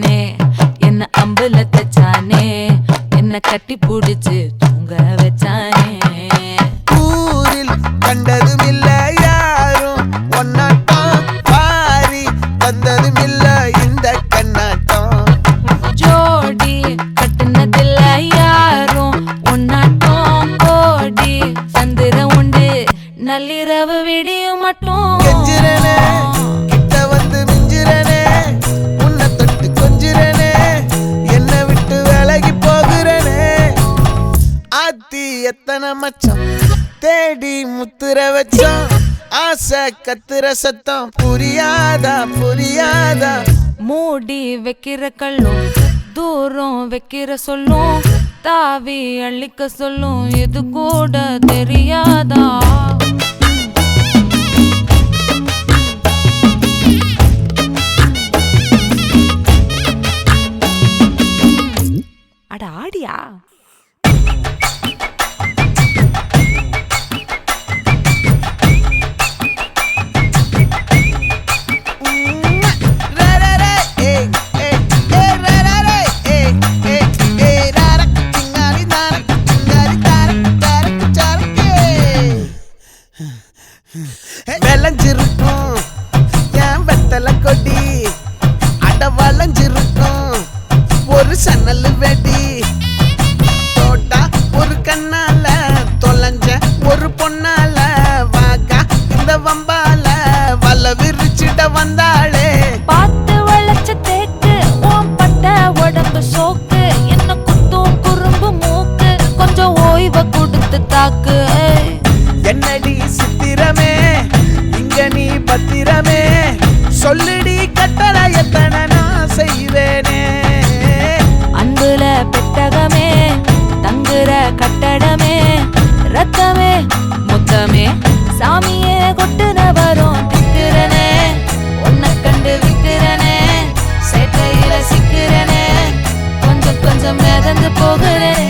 வச்சானே என்ன அம்புல தச்சானே என்ன கட்டி புடிச்சு தூங்க வச்சானே ஊரில் கண்டதும் இல்ல யாரும் ஒன்னாட்டம் பாரி தந்ததும் இல்ல இந்த கண்ணாட்டம் ஜோடி கட்டுனதில்ல யாரும் ஒன்னாட்டம் கோடி சந்திர உண்டு நள்ளிரவு விடியும் மட்டும் கெஞ்சிரனே கிட்ட வந்து மிஞ்சிரனே உன்னை தொட்டு கொஞ்சிரனே என்னை விட்டு விலகி போகிறனே ஆத்தி எத்தனை மச்சம் தேடி முத்துற வச்சோம் ஆசை கத்துற சத்தம் புரியாதா புரியாதா மூடி வைக்கிற கல்லும் தூரம் வைக்கிற சொல்லும் தாவி அள்ளிக்க சொல்லும் இது கூட தெரியாதா அட ஆடியா விளைஞ்சிருக்கும் என் வெத்தலை கொடி அட வளைஞ்சிருக்கும் ஒரு சன்னல் வெடி தோட்டா ஒரு கண்ணால தொலைஞ்ச ஒரு பொண்ணால வாக்கா இந்த வம்பால வல விரிச்சிட வந்தாளே பார்த்து வளைச்ச தேக்கு ஓம் பட்ட உடம்பு சோக்கு என்ன குத்தும் குறும்பு மூக்கு கொஞ்சம் ஓய்வை கொடுத்து தாக்கு என்னடி சித்திரமே இங்க நீ பத்திரமே சொல்லுடி கட்டளை எத்தனை நான் செய்வேனே அன்புல பெட்டகமே தங்குற கட்டடமே ரத்தமே முத்தமே சாமியே கொட்டுன வரும் திக்கிறனே உன்னை கண்டு விக்கிறனே சேட்டையில சிக்கிறனே கொஞ்சம் கொஞ்சம் மிதந்து போகிறேன்